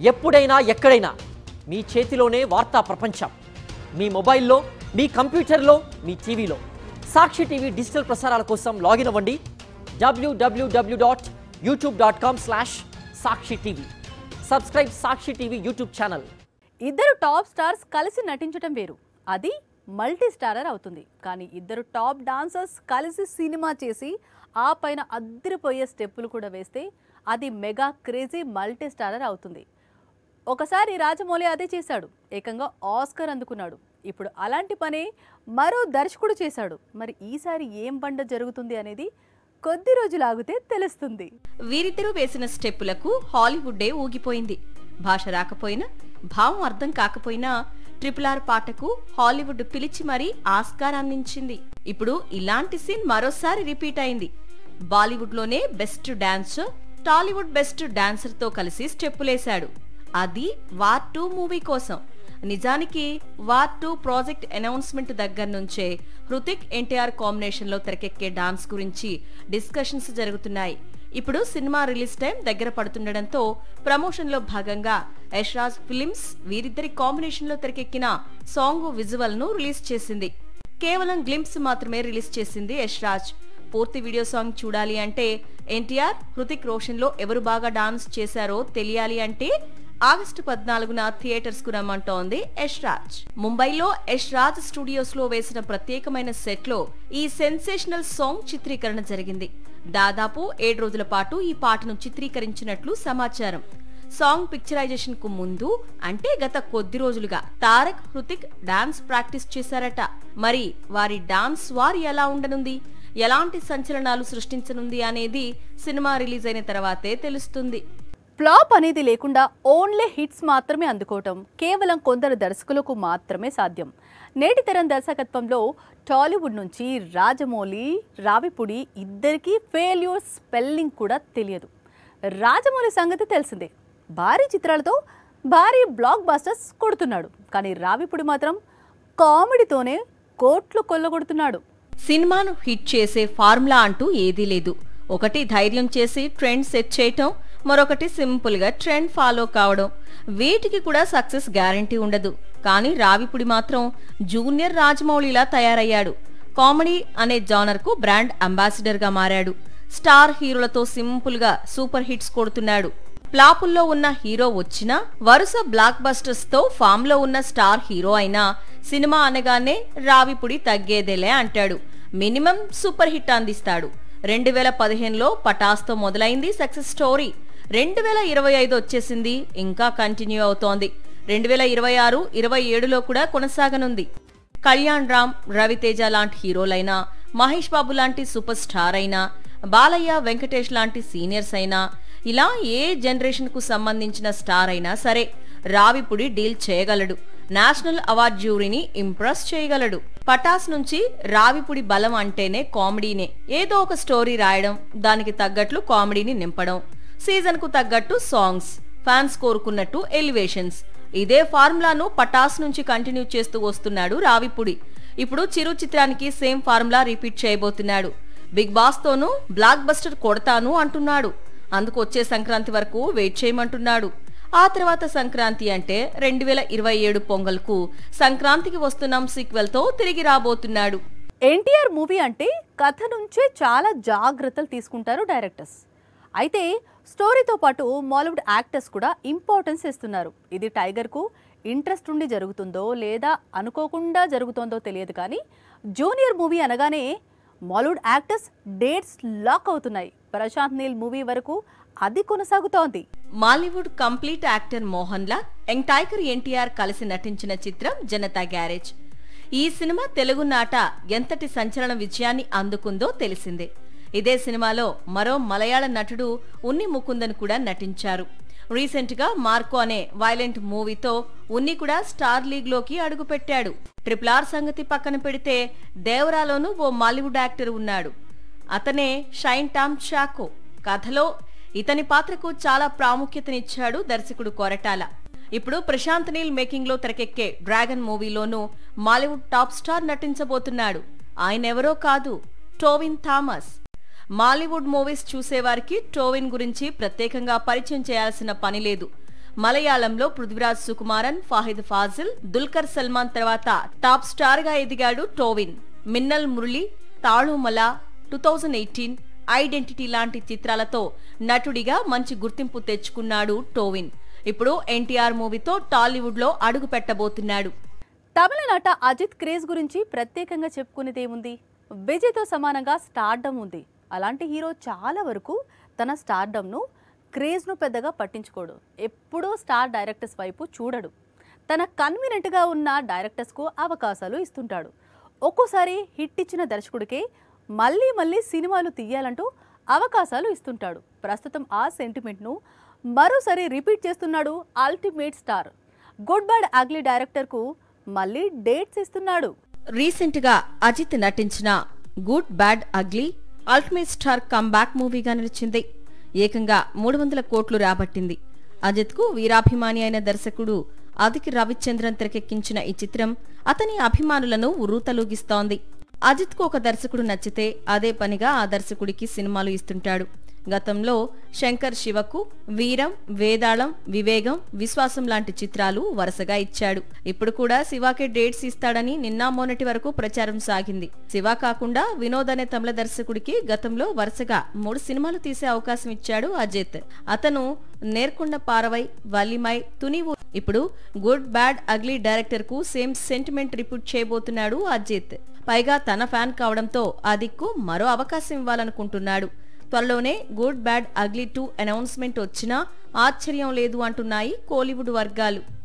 ఎప్పుడైనా ఎక్కడైనా మీ చేతిలోనే వార్తా ప్రపంచం. మీ మొబైల్లో, మీ కంప్యూటర్లో, మీ టీవీలో. సాక్షి టీవీ డిజిటల్ ప్రసారాల కోసం లాగిన్ అవ్వండి www.youtube.com/సాక్షి టీవీ. సబ్స్క్రైబ్ సాక్షి టీవీ యూట్యూబ్ ఛానల్. ఇద్దరు టాప్ స్టార్స్ కలిసి నటించడం వేరు, అది మల్టీ స్టారర్ అవుతుంది. కానీ ఇద్దరు టాప్ డాన్సర్స్ కలిసి సినిమా చేసి ఆ పైన అద్దరిపోయే స్టెప్పులు కూడా వేస్తే అది మెగా క్రేజీ మల్టీ స్టారర్ అవుతుంది. ఒకసారి రాజమౌళి అదే చేశాడు, ఏకంగా ఆస్కర్ అందుకున్నాడు. ఇప్పుడు అలాంటి పనే మరో దర్శకుడు చేశాడు. మరి ఈసారి ఏం బండ జరుగుతుంది అనేది కొద్ది రోజులు ఆగితే తెలుస్తుంది. వీరిద్దరూ వేసిన స్టెప్పులకు హాలీవుడ్డే ఊగిపోయింది. భాష రాకపోయినా, భావం అర్థం కాకపోయినా RRR పాటకు హాలీవుడ్ పిలిచి మరీ ఆస్కార్ అందించింది. ఇప్పుడు ఇలాంటి సీన్ మరోసారి రిపీట్ అయింది. బాలీవుడ్ లోనే best dancer Tollywood best dancer తో కలిసి స్టెప్పులేశాడు. అది వార్ 2 మూవీ కోసం. నిజానికి వార్ 2 ప్రాజెక్ట్ అనౌన్స్మెంట్ దగ్గర నుంచే హృతిక్ ఎన్టీఆర్ కాంబినేషన్ లో తెరకెక్కే డాన్స్ గురించి డిస్కషన్స్ జరుగుతున్నాయి. ఇప్పుడు సినిమా రిలీజ్ టైం దగ్గర పడుతుండటంతో ప్రమోషన్ లో భాగంగా యశ్రాజ్ ఫిలిమ్స్ వీరిద్దరి కాంబినేషన్ లో తెరకెక్కిన సాంగ్ విజువల్ ను రిలీజ్ చేసింది. కేవలం గ్లింప్స్ మాత్రమే రిలీజ్ చేసింది యశ్రాజ్. పూర్తి వీడియో సాంగ్ చూడాలి అంటే, ఎన్టీఆర్ హృతిక్ రోషన్ లో ఎవరు బాగా డాన్స్ చేశారో తెలియాలి అంటే ఆగస్టు 14న థియేటర్స్ కు రమ్మంటోంది యశ్రాజ్. ముంబైలో యశ్రాజ్ స్టూడియోస్ లో వేసిన ప్రత్యేకమైన సెట్ లో ఈ సెన్సేషనల్ సాంగ్ చిత్రీకరణ జరిగింది. దాదాపు 7 రోజుల పాటు ఈ పాటను చిత్రీకరించినట్లు సమాచారం. సాంగ్ పిక్చరైజేషన్ కు ముందు, అంటే గత కొద్ది రోజులుగా తారక్ హృతిక్ డాన్స్ ప్రాక్టీస్ చేశారట. మరి వారి డాన్స్ వార్ ఎలా ఉండనుంది, ఎలాంటి సంచలనాలు సృష్టించనుంది అనేది సినిమా రిలీజ్ అయిన తర్వాతే తెలుస్తుంది. ఫ్లాప్ అనేది లేకుండా ఓన్లీ హిట్స్ మాత్రమే అందుకోవటం కేవలం కొందరు దర్శకులకు మాత్రమే సాధ్యం. నేటి తరం దర్శకత్వంలో టాలీవుడ్ నుంచి రాజమౌళి, రావిపూడి ఇద్దరికీ ఫెయిల్యూర్ స్పెల్లింగ్ కూడా తెలియదు. రాజమౌళి సంగతి తెలిసిందే, భారీ చిత్రాలతో భారీ బ్లాక్ బాస్టర్స్ కొడుతున్నాడు. కానీ రావిపూడి మాత్రం కామెడీతోనే కోట్లు కొల్లగొడుతున్నాడు. సినిమాను హిట్ చేసే ఫార్ములా అంటూ ఏదీ లేదు. ఒకటి ధైర్యం చేసి ట్రెండ్ సెట్ చేయటం, మరొకటి సింపుల్ గా ట్రెండ్ ఫాలో కావడం. వీటికి కూడా సక్సెస్ గ్యారంటీ ఉండదు. కానీ రావిపూడి మాత్రం జూనియర్ రాజమౌళిలా తయారయ్యాడు. కామెడీ అనే జానర్ కు బ్రాండ్ అంబాసిడర్ గా మారాడు. స్టార్ హీరోలతో సింపుల్ గా సూపర్ హిట్స్ కొడుతున్నాడు. ప్లాపుల్లో ఉన్న హీరో వచ్చినా, వరుస బ్లాక్ బస్టర్స్ తో ఫామ్ లో ఉన్న స్టార్ హీరో అయినా సినిమా అనగానే రావిపూడి తగ్గేదేలే అంటాడు. మినిమం సూపర్ హిట్ అందిస్తాడు. 2015లో పటాస్తో మొదలైంది సక్సెస్ స్టోరీ. 2025 వచ్చేసింది, ఇంకా కంటిన్యూ అవుతోంది. 2026, 27లో కూడా కొనసాగనుంది. కళ్యాణ్ రామ్, రవితేజ లాంటి హీరోలైనా, మహేష్ బాబు లాంటి సూపర్ స్టార్ అయినా, బాలయ్య, వెంకటేష్ లాంటి సీనియర్స్ అయినా, ఇలా ఏ జనరేషన్ కు సంబంధించిన స్టార్ అయినా సరే రావిపూడి డీల్ చేయగలడు. నేషనల్ అవార్డ్ జ్యూరీని ఇంప్రెస్ చేయగలడు. పటాస్ నుంచి రావిపూడి బలం అంటేనే కామెడీనే. ఏదో ఒక స్టోరీ రాయడం, దానికి తగ్గట్లు కామెడీని నింపడం, సీజన్ కు తగ్గట్టు సాంగ్స్, ఫ్యాన్స్ కోరుకున్నట్టు ఎలివేషన్స్. ఇదే ఫార్ములాను పటాస్ నుంచి కంటిన్యూ చేస్తూ వస్తున్నాడు రావిపూడి. ఇప్పుడు చిరు చిత్రానికి సేమ్ ఫార్ములా రిపీట్ చేయబోతున్నాడు. బిగ్ బాస్ తోనూ బ్లాక్ బస్టర్ కొడతాను అంటున్నాడు. అందుకు వచ్చే సంక్రాంతి వరకు వెయిట్ చేయమంటున్నాడు. ఆ తర్వాత సంక్రాంతి అంటే 2027 పొంగల్కు సంక్రాంతికి వస్తున్నాం సీక్వెల్ తో తిరిగి రాబోతున్నాడు. ఎన్టీఆర్ మూవీ అంటే కథ నుంచే చాలా జాగ్రత్తలు తీసుకుంటారు డైరెక్టర్స్. అయితే స్టోరీతో పాటు మాలీవుడ్ యాక్టర్స్ కూడా ఇంపార్టెన్స్ ఇస్తున్నారు. ఇది టైగర్ కు ఇంట్రెస్ట్ ఉండి జరుగుతుందో లేదా అనుకోకుండా జరుగుతుందో తెలియదు. కానీ జూనియర్ మూవీ అనగానే మాలీవుడ్ యాక్టర్స్ డేట్స్ లాక్ అవుతున్నాయి. ప్రశాంత్ నీల్ మూవీ వరకు అది కొనసాగుతోంది. Mollywood complete actor Mohan Lal, young tiger NTR కలిసి నటించిన చిత్రం జనతా గ్యారేజ్. ఈ సినిమా తెలుగు నాట ఎంతటి సంచలన విజయాన్ని అందుకుందో తెలిసిందే. ఇదే సినిమాలో మరో మలయాళ నటుడు ఉన్ని ముకుందన్ కూడా నటించారు. రీసెంట్ గా మార్కో అనే వైలెంట్ మూవీతో ఉన్ని కూడా స్టార్ లీగ్ లోకి అడుగుపెట్టాడు. RRR సంగతి పక్కన పెడితే దేవరాలోనూ ఓ మాలీవుడ్ యాక్టర్ ఉన్నాడు. అతనే షైన్ టామ్ చాకో. కథలో ఇతని పాత్రకు చాలా ప్రాముఖ్యతనిచ్చాడు దర్శకుడు కొరటాల. ఇప్పుడు ప్రశాంత్ నీల్ మేకింగ్ లో తెరకెక్కే డ్రాగన్ మూవీలోనూ మాలీవుడ్ టాప్ స్టార్ నటించబోతున్నాడు. ఆయనెవరో కాదు, టోవిన్ థామస్. మాలీవుడ్ మూవీస్ చూసేవారికి టోవిన్ గురించి ప్రత్యేకంగా పరిచయం చేయాల్సిన పని లేదు. మలయాళంలో పృథ్వీరాజ్ సుకుమారన్, ఫాహిద్ ఫాజిల్, దుల్కర్ సల్మాన్ తర్వాత టాప్ స్టార్ గా ఎదిగాడు టోవిన్. మిన్నల్ మురళి, తాళుమల, 2018, ఐడెంటిటీ లాంటి చిత్రాలతో నటుడిగా మంచి గుర్తింపు తెచ్చుకున్నాడు టోవిన్. ఇప్పుడు ఎన్టీఆర్ మూవీతో టాలీవుడ్ లో అడుగు పెట్టబోతున్నాడు. తమిళనాట అజిత్ క్రేజ్ గురించి ప్రత్యేకంగా చెప్పుకునేదేముంది? విజయ్తో సమానంగా స్టార్డమ్ ఉంది. అలాంటి హీరో చాలా వరకు తన స్టార్డమ్ను, క్రేజ్ను పెద్దగా పట్టించుకోడు. ఎప్పుడూ స్టార్ డైరెక్టర్స్ వైపు చూడడు. తన కన్వీనెంట్గా ఉన్న డైరెక్టర్స్కు అవకాశాలు ఇస్తుంటాడు. ఒక్కోసారి హిట్ ఇచ్చిన దర్శకుడికే మళ్ళీ మళ్ళీ సినిమాలు తీయాలంటూ అవకాశాలు ఇస్తుంటాడు. ప్రస్తుతం ఆ సెంటిమెంట్ను మరోసారి రిపీట్ చేస్తున్నాడు ultimate star. Good bad ugly డైరెక్టర్కు మళ్ళీ డేట్స్ ఇస్తున్నాడు. రీసెంట్ గా అజిత్ నటించిన good bad ugly ultimate star comeback మూవీగా నిలిచింది. ఏకంగా 300 కోట్లు రాబట్టింది. అజిత్ కు వీరాభిమాని అయిన దర్శకుడు అదికి రవిచంద్రన్ తెరకెక్కించిన ఈ చిత్రం అతని అభిమానులను ఉర్రూతలూగిస్తోంది. అజిత్ కు ఒక దర్శకుడు నచ్చితే అదే పనిగా ఆ దర్శకుడికి సినిమాలు ఇస్తుంటాడు. గతంలో శంకర్ శివకు వీరం, వేదాళం, వివేగం, విశ్వాసం లాంటి చిత్రాలు వరుసగా ఇచ్చాడు. ఇప్పుడు కూడా శివాకే డేట్స్ ఇస్తాడని నిన్న మొన్నటి వరకు ప్రచారం సాగింది. శివ కాకుండా వినోద్ అనే తమిళ దర్శకుడికి గతంలో వరుసగా 3 సినిమాలు తీసే అవకాశం ఇచ్చాడు అజిత్. అతను నేర్కొండ పారవై, వల్లిమై, తునివు. ఇప్పుడు గుడ్ బ్యాడ్ అగ్లీ డైరెక్టర్ కు సేమ్ సెంటిమెంట్ రిపీట్ చేయబోతున్నాడు అజిత్. పైగా తన ఫ్యాన్ కావడంతో అదిక్కు మరో అవకాశం ఇవ్వాలనుకుంటున్నాడు. త్వరలోనే గుడ్ బ్యాడ్ అగ్లీ 2 అనౌన్స్మెంట్ వచ్చినా ఆశ్చర్యం లేదు అంటున్నాయి కోలీవుడ్ వర్గాలు.